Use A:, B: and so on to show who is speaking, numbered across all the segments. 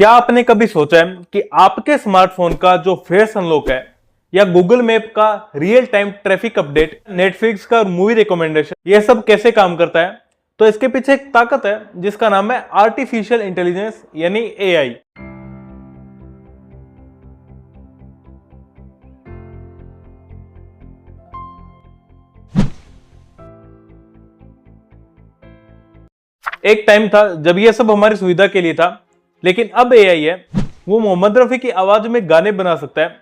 A: क्या आपने कभी सोचा है कि आपके स्मार्टफोन का जो फेस अनलॉक है या गूगल मैप का real time traffic update, Netflix का मूवी रिकमेंडेशन, ये सब कैसे काम करता है? तो इसके पीछे एक ताकत है जिसका नाम है आर्टिफिशियल इंटेलिजेंस यानी एआई। एक टाइम था जब ये सब हमारी सुविधा के लिए था, लेकिन अब एआई है वो मोहम्मद रफी की आवाज में गाने बना सकता है,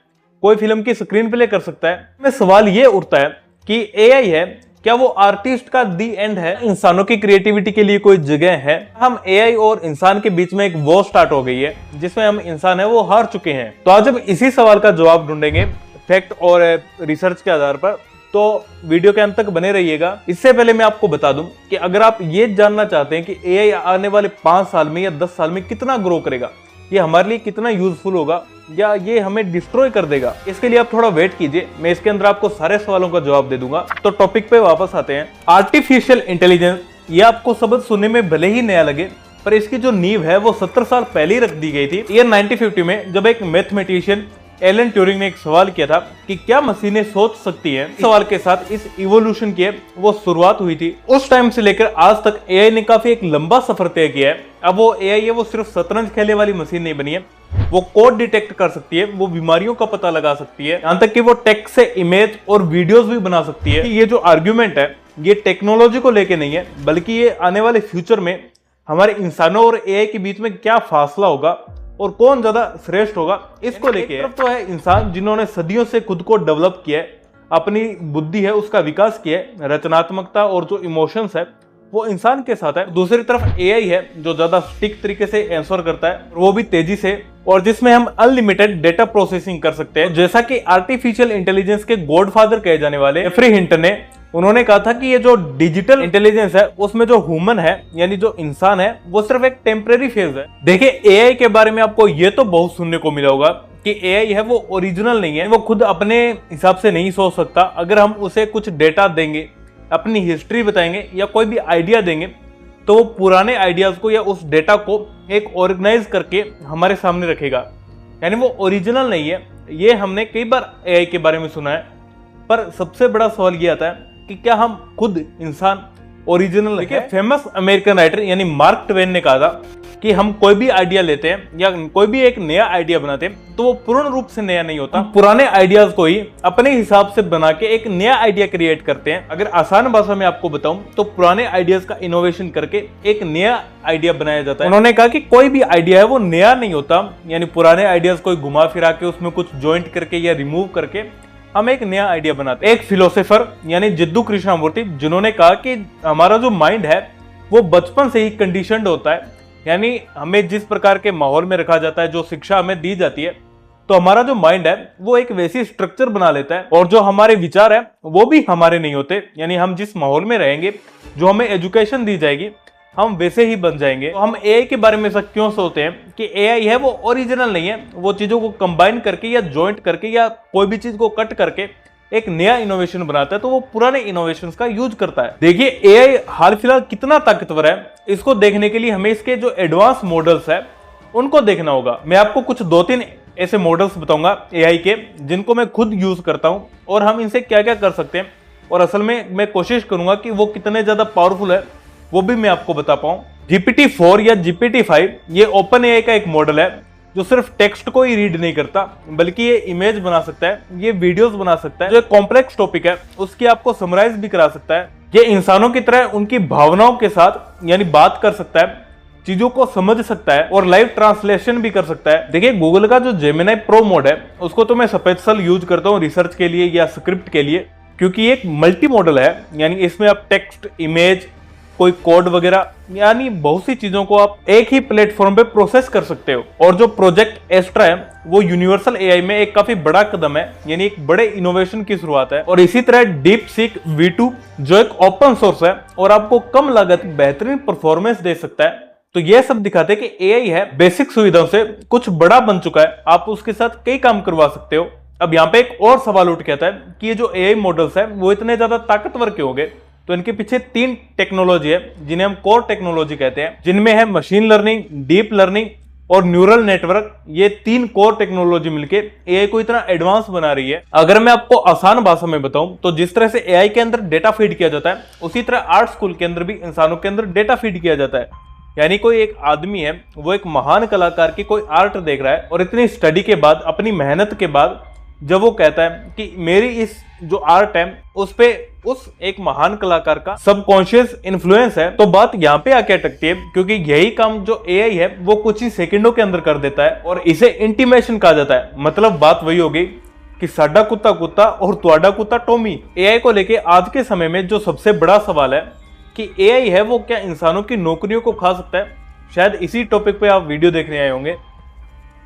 A: कोई फिल्म की स्क्रीन प्ले कर सकता है। में सवाल ये उठता है कि एआई है क्या वो आर्टिस्ट का दी एंड है? इंसानों की क्रिएटिविटी के लिए कोई जगह है? हम एआई और इंसान के बीच में एक वॉर स्टार्ट हो गई है जिसमें हम इंसान है वो हार चुके हैं। तो आज हम इसी सवाल का जवाब ढूंढेंगे फैक्ट और रिसर्च के आधार पर, तो वीडियो के अंत तक बने रहिएगा। इससे पहले मैं आपको बता दूं कि अगर आप ये जानना चाहते हैं कि एआई आने वाले 5 साल में या 10 साल में कितना ग्रो करेगा, ये हमारे लिए कितना यूजफुल होगा या ये हमें डिस्ट्रॉय कर देगा, इसके लिए आप थोड़ा वेट कीजिए। मैं इसके अंदर आपको सारे सवालों का जवाब दे दूंगा। तो टॉपिक पे वापस आते हैं। आर्टिफिशियल इंटेलिजेंस, ये आपको शब्द सुनने में भले ही नया लगे पर इसकी जो नींव है वो 70 साल पहले ही रख दी गई थी। ईयर 1950 में जब एक मैथमेटिशियन एलन ट्यूरिंग ने एक सवाल किया था कि क्या मशीनें सोच सकती हैं, इस सवाल के साथ इस इवोल्यूशन की वो शुरुआत हुई थी। उस टाइम से लेकर आज तक एआई ने काफी एक लंबा सफर तय किया है। अब वो एआई है वो सिर्फ शतरंज खेलने वाली मशीन नहीं बनी है, वो कोड डिटेक्ट कर सकती है, वो बीमारियों का पता लगा सकती है, यहाँ तक कि वो टेक्स्ट से इमेज और वीडियोस भी बना सकती है। ये जो आर्ग्यूमेंट है ये टेक्नोलॉजी को लेके नहीं है, बल्कि ये आने वाले फ्यूचर में हमारे इंसानों और एआई के बीच में क्या फासला होगा और कौन ज्यादा श्रेष्ठ होगा, इसको लेके। तो है इंसान जिन्होंने सदियों से खुद को डेवलप किया है, अपनी बुद्धि है उसका विकास किया है, रचनात्मकता और जो इमोशंस है वो इंसान के साथ है। दूसरी तरफ एआई है जो ज्यादा स्टिक तरीके से आंसर करता है, वो भी तेजी से, और जिसमें हम अनलिमिटेड डेटा प्रोसेसिंग कर सकते हैं। जैसा कि आर्टिफिशियल इंटेलिजेंस के गॉडफादर कहे जाने वाले जेफरी हिंटन ने, उन्होंने कहा था कि ये जो डिजिटल इंटेलिजेंस है उसमें जो ह्यूमन है यानी जो इंसान है वो सिर्फ एक टेम्परेरी फेज है। देखिए एआई के बारे में आपको ये तो बहुत सुनने को मिला होगा कि एआई है वो ओरिजिनल नहीं है, वो खुद अपने हिसाब से नहीं सोच सकता। अगर हम उसे कुछ डेटा देंगे, अपनी हिस्ट्री बताएंगे या कोई भी आइडिया देंगे, तो वो पुराने आइडियाज को या उस डेटा को एक ऑर्गेनाइज करके हमारे सामने रखेगा, यानी वो ओरिजिनल नहीं है। ये हमने कई बार एआई के बारे में सुना है, पर सबसे बड़ा सवाल ये आता है कि क्या हम खुद इंसान ओरिजिनल है? फेमस अमेरिकन राइटर यानी मार्क ट्वेन ने कहा था कि हम कोई भी आइडिया लेते हैं या कोई भी एक नया आइडिया बनाते हैं तो वो पूर्ण रूप से नया नहीं होता, पुराने आइडियाज को ही अपने हिसाब से बना के एक नया आइडिया क्रिएट करते हैं। अगर आसान भाषा में आपको बताऊं तो पुराने आइडियाज का इनोवेशन करके एक नया आइडिया बनाया जाता है। उन्होंने कहा कि कोई भी आइडिया है वो नया नहीं होता, यानी पुराने आइडियाज को घुमा फिरा के उसमें कुछ ज्वाइंट करके या रिमूव करके हम एक नया आइडिया बनाते हैं। एक फिलोसोफर यानी जिद्दू कृष्णमूर्ति, जिन्होंने कहा कि हमारा जो माइंड है वो बचपन से ही कंडीशनड होता है, यानी हमें जिस प्रकार के माहौल में रखा जाता है, जो शिक्षा हमें दी जाती है, तो हमारा जो माइंड है वो एक वैसी स्ट्रक्चर बना लेता है और जो हमारे विचार है वो भी हमारे नहीं होते, यानी हम जिस माहौल में रहेंगे, जो हमें एजुकेशन दी जाएगी, हम वैसे ही बन जाएंगे। तो हम एआई के बारे में ऐसा क्यों सोचते हैं कि एआई है वो ओरिजिनल नहीं है, वो चीजों को कंबाइन करके या जॉइंट करके या कोई भी चीज को कट करके एक नया इनोवेशन बनाता है, तो वो पुराने इनोवेशंस का यूज करता है। देखिए एआई हाल फिलहाल कितना ताकतवर है, इसको देखने के लिए हमें इसके जो एडवांस मॉडल्स है उनको देखना होगा। मैं आपको कुछ 2-3 ऐसे मॉडल्स बताऊंगा एआई के जिनको मैं खुद यूज करता हूं और हम इनसे क्या क्या कर सकते हैं, और असल में मैं कोशिश करूंगा कि वो कितने ज्यादा पावरफुल है वो भी मैं आपको बता पाऊं। GPT-4 या GPT-5 ये ओपन एआई का एक मॉडल है जो सिर्फ टेक्स्ट को ही रीड नहीं करता, बल्कि ये इमेज बना सकता है, ये वीडियोस बना सकता है, जो एक कॉम्प्लेक्स टॉपिक है उसकी आपको समराइज भी करा सकता है। ये इंसानों की तरह उनकी भावनाओं के साथ यानी बात कर सकता है, चीजों को समझ सकता है और लाइव ट्रांसलेशन भी कर सकता है। देखिए गूगल का जो जेमिनी प्रो मोड है उसको तो मैं स्पेशल यूज करता हूँ रिसर्च के लिए या स्क्रिप्ट के लिए, क्योंकि ये एक मल्टी मॉडल है, यानी इसमें आप टेक्स्ट, इमेज, कोई कोड वगैरह, यानी बहुत सी चीजों को आप एक ही प्लेटफॉर्म पे प्रोसेस कर सकते हो। और जो प्रोजेक्ट एस्ट्रा है वो यूनिवर्सल एआई में एक काफी बड़ा कदम है, यानी एक बड़े इनोवेशन की शुरुआत है। और इसी तरह डीप सीक V2 जो एक ओपन सोर्स है और आपको कम लागत बेहतरीन परफॉर्मेंस दे सकता है। तो ये सब दिखाते हैं कि एआई है बेसिक सुविधाओं से कुछ बड़ा बन चुका है, आप उसके साथ कई काम करवा सकते हो। अब यहाँ पे एक और सवाल उठ के आता है कि ये जो एआई मॉडल्स है वो इतने ज्यादा ताकतवर क्यों हो गए? तो इनके पीछे 3 टेक्नोलॉजी है जिन्हें हम कोर टेक्नोलॉजी कहते हैं, जिनमें है मशीन लर्निंग, डीप लर्निंग और न्यूरल नेटवर्क, ये 3 कोर टेक्नोलॉजी मिलके एआई को इतना एडवांस बना रही है। अगर मैं आपको आसान भाषा में बताऊं तो जिस तरह से एआई के अंदर डेटा फीड किया जाता है, उसी तरह आर्ट स्कूल के अंदर भी इंसानों के अंदर डेटा फीड किया जाता है। यानी कोई एक आदमी है, वो एक महान कलाकार की कोई आर्ट देख रहा है और इतनी स्टडी के बाद, अपनी मेहनत के बाद जब वो कहता है कि मेरी इस जो आर्ट है उस पे उस एक महान कलाकार का सबकॉन्शियस इन्फ्लुएंस है, तो बात यहाँ पे आके अटकती है, क्योंकि यही काम जो एआई है वो कुछ ही सेकंडों के अंदर कर देता है और इसे इंटीमेशन कहा जाता है। मतलब बात वही होगी कि साडा कुत्ता कुत्ता और तुआडा कुत्ता टॉमी। एआई को लेके आज के समय में जो सबसे बड़ा सवाल है कि एआई है वो क्या इंसानों की नौकरियों को खा सकता है, शायद इसी टॉपिक पे आप वीडियो देखने आए होंगे।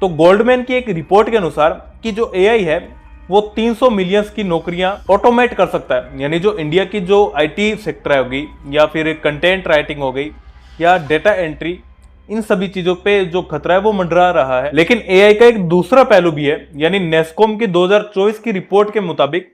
A: तो गोल्डमैन की एक रिपोर्ट के अनुसार कि जो एआई है वो 300 मिलियंस की नौकरियां ऑटोमेट कर सकता है। यानी जो इंडिया की जो आईटी सेक्टर होगी या फिर कंटेंट राइटिंग हो गई या डेटा एंट्री, इन सभी चीजों पे जो खतरा है वो मंडरा रहा है। लेकिन एआई का एक दूसरा पहलू भी है। यानी नेस्कॉम की 2024 की रिपोर्ट के मुताबिक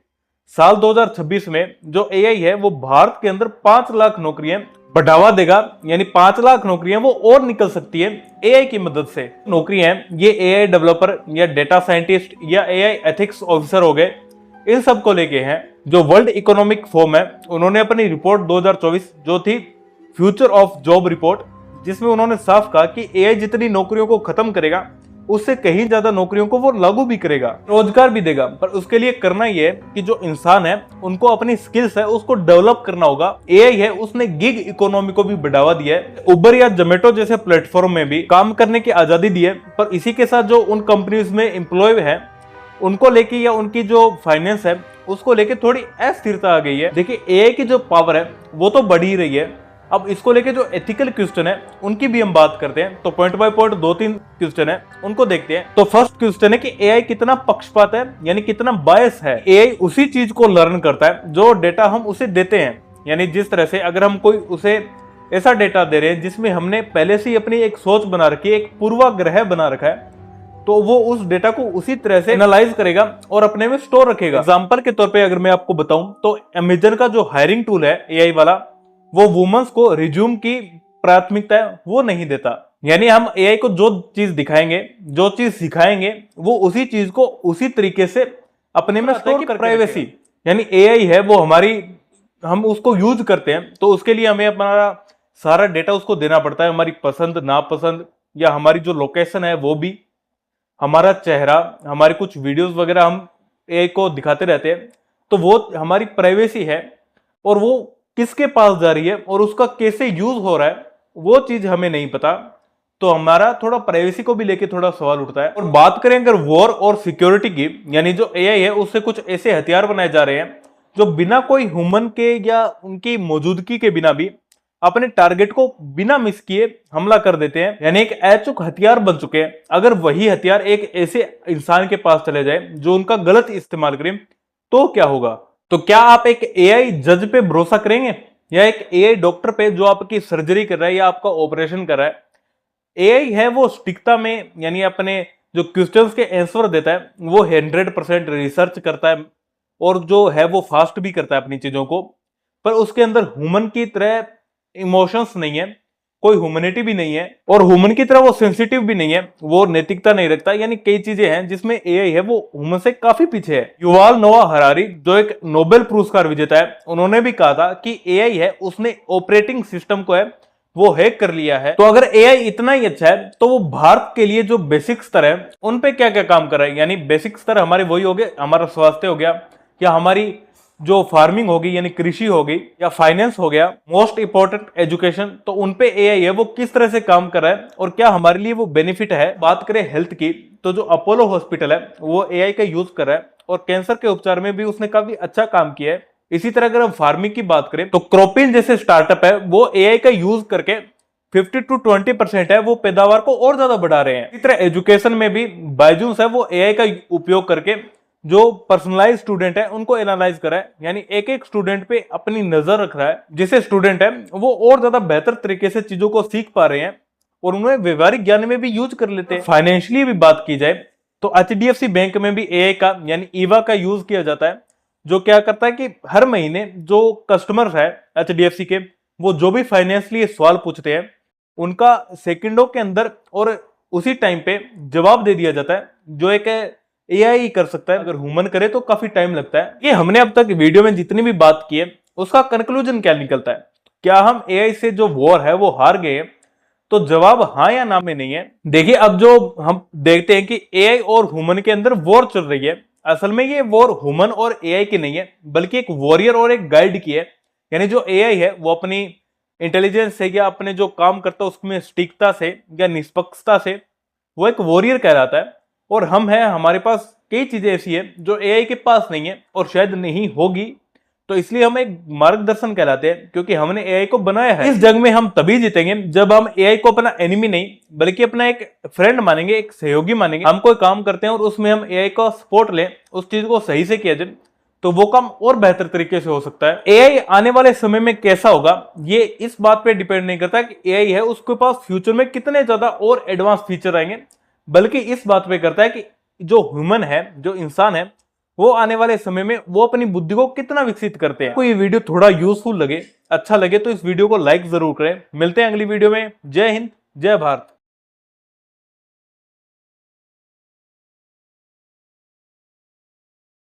A: साल 2026 में जो एआई है वो भारत के अंदर 5 लाख नौकरियां बढ़ावा देगा। यानी 5 लाख नौकरियां वो और निकल सकती है एआई की मदद से। नौकरियां ये एआई डेवलपर या डेटा साइंटिस्ट या एआई एथिक्स ऑफिसर हो गए, इन सब को लेके हैं। जो वर्ल्ड इकोनॉमिक फोरम है, उन्होंने अपनी रिपोर्ट 2024 जो थी फ्यूचर ऑफ जॉब रिपोर्ट, जिसमें उन्होंने साफ कहा कि एआई जितनी नौकरियों को खत्म करेगा उससे कहीं ज्यादा नौकरियों को वो लागू भी करेगा, रोजगार भी देगा। पर उसके लिए करना ये है कि जो इंसान है उनको अपनी स्किल्स है उसको डेवलप करना होगा। एआई है उसने गिग इकोनॉमी को भी बढ़ावा दिया है। उबर या जोमेटो जैसे प्लेटफॉर्म में भी काम करने की आजादी दी है, पर इसी के साथ जो उन कंपनीज में एम्प्लॉय है उनको लेके या उनकी जो फाइनेंस है उसको लेके थोड़ी अस्थिरता आ गई है। देखिए एआई की जो पावर है वो तो बढ़ ही रही है। अब इसको लेके जो एथिकल क्वेश्चन है उनकी भी हम बात करते हैं। तो पॉइंट बाय पॉइंट 2-3 क्वेश्चन है, उनको देखते हैं। तो फर्स्ट क्वेश्चन है कि एआई कितना पक्षपात है, यानी कितना बायस है। एआई उसी चीज को लर्न करता है जो डेटा हम उसे देते हैं। यानी जिस तरह से अगर हम कोई उसे ऐसा डेटा दे रहे हैं जिसमें हमने पहले से ही अपनी एक सोच बना रखी है, एक पूर्वाग्रह बना रखा है, तो वो उस डेटा को उसी तरह से एनालाइज करेगा और अपने में स्टोर रखेगा। एग्जाम्पल के तौर पर अगर मैं आपको बताऊं तो अमेजन का जो हायरिंग टूल है एआई वाला, वो वुमेन्स को रिज्यूम की प्राथमिकता है वो नहीं देता। यानी हम एआई को जो चीज दिखाएंगे, जो चीज सिखाएंगे, वो उसी चीज को उसी तरीके से अपने में स्टोर कर प्राइवेसी। यानी एआई है वो हमारी, हम उसको यूज करते हैं तो उसके लिए हमें अपना सारा डेटा उसको देना पड़ता है। हमारी पसंद नापसंद या हमारी जो लोकेशन है वो भी, हमारा चेहरा, हमारी कुछ वीडियोस वगैरह हम एआई को दिखाते रहते हैं, तो वो हमारी प्राइवेसी है। और वो किसके पास जा रही है और उसका कैसे यूज हो रहा है वो चीज हमें नहीं पता। तो हमारा थोड़ा प्राइवेसी को भी लेके थोड़ा सवाल उठता है। और बात करें अगर वॉर और सिक्योरिटी की, यानी जो एआई है उससे कुछ ऐसे हथियार बनाए जा रहे हैं जो बिना कोई ह्यूमन के या उनकी मौजूदगी के बिना भी अपने टारगेट को बिना मिस किए हमला कर देते हैं। यानी एक अचूक हथियार बन चुके हैं। अगर वही हथियार एक ऐसे इंसान के पास चले जाए जो उनका गलत इस्तेमाल करे तो क्या होगा? तो क्या आप एक एआई जज पे भरोसा करेंगे या एक एआई डॉक्टर पे जो आपकी सर्जरी कर रहा है या आपका ऑपरेशन कर रहा है? एआई है वो सटीकता में, यानी अपने जो क्वेश्चंस के आंसर देता है वो 100% रिसर्च करता है और जो है वो फास्ट भी करता है अपनी चीजों को, पर उसके अंदर ह्यूमन की तरह इमोशंस नहीं है, कोई ह्यूमैनिटी भी नहीं है और ह्यूमन की तरह वो सेंसिटिव भी नहीं है, वो नैतिकता नहीं रखता। यानी कई चीजें हैं जिसमें एआई है वो ह्यूमन से काफी पीछे है। युवाल नोआ हरारी जो एक नोबेल पुरस्कार विजेता है, उन्होंने भी कहा था कि एआई है उसने ऑपरेटिंग सिस्टम को है वो हैक कर लिया है। तो अगर एआई इतना ही अच्छा है तो वो भारत के लिए जो बेसिक स्तर है उन पे क्या क्या काम कर रहा है? यानी बेसिक स्तर हमारे वही हो गए, हमारा स्वास्थ्य हो गया या हमारी जो फार्मिंग होगी यानी कृषि होगी या फाइनेंस हो गया, मोस्ट इंपॉर्टेंट एजुकेशन, तो उनपे एआई है वो किस तरह से काम कर रहा है और क्या हमारे लिए वो बेनिफिट है। बात करें हेल्थ की तो जो अपोलो हॉस्पिटल है वो एआई का यूज कर रहा है और कैंसर के उपचार में भी उसने काफी अच्छा काम किया है। इसी तरह अगर हम फार्मिंग की बात करें तो क्रोपिन जैसे स्टार्टअप है वो एआई का यूज करके 50 to 20% है वो पैदावार को और ज्यादा बढ़ा रहे हैं। इसी तरह एजुकेशन में भी बायजूस है वो एआई का उपयोग करके जो पर्सनलाइज स्टूडेंट है उनको एनालाइज करा है, यानी एक एक स्टूडेंट पे अपनी नजर रख रहा है, जिससे स्टूडेंट है वो और ज्यादा बेहतर तरीके से चीजों को सीख पा रहे हैं और उन्हें व्यवहारिक ज्ञान में भी यूज कर लेते हैं। फाइनेंशियली भी बात की जाए तो एचडीएफसी बैंक में भी एआई का यानी ईवा का यूज किया जाता है, जो क्या करता है कि हर महीने जो कस्टमर्स है एचडीएफसी के वो जो भी फाइनेंशियली सवाल पूछते हैं उनका सेकंडों के अंदर और उसी टाइम पे जवाब दे दिया जाता है, जो एक एआई कर सकता है। अगर ह्यूमन करे तो काफी टाइम लगता है। ये हमने अब तक वीडियो में जितनी भी बात की है उसका कंक्लूजन क्या निकलता है? क्या हम एआई से जो वॉर है वो हार गए? तो जवाब हाँ या ना में नहीं है। देखिए, अब जो हम देखते हैं कि एआई और ह्यूमन के अंदर वॉर चल रही है, असल में ये वॉर ह्यूमन और एआई की नहीं है, बल्कि एक वॉरियर और एक गाइड की है। यानी जो एआई है वो अपनी इंटेलिजेंस से या अपने जो काम करता है उसमें सटीकता से या निष्पक्षता से वो एक वॉरियर कहलाता है। और हम हैं, हमारे पास कई चीजें ऐसी है जो एआई के पास नहीं है और शायद नहीं होगी। तो इसलिए हम एक मार्गदर्शन कहलाते हैं, क्योंकि हमने एआई को बनाया है। इस जंग में हम तभी जीतेंगे जब हम एआई को अपना एनिमी नहीं बल्कि अपना एक फ्रेंड मानेंगे, एक सहयोगी मानेंगे। हम कोई काम करते हैं और उसमें हम एआई का सपोर्ट लें, उस चीज को सही से किया जाए, तो वो काम और बेहतर तरीके से हो सकता है। एआई आने वाले समय में कैसा होगा ये इस बात पे डिपेंड नहीं करता कि एआई है उसके पास फ्यूचर में कितने ज्यादा और एडवांस फीचर आएंगे, बल्कि इस बात पे करता है कि जो ह्यूमन है, जो इंसान है, वो आने वाले समय में वो अपनी बुद्धि को कितना विकसित करते हैं। आपको ये वीडियो थोड़ा यूजफुल लगे, अच्छा लगे तो इस वीडियो को लाइक जरूर करें। मिलते हैं अगली वीडियो में। जय हिंद, जय भारत।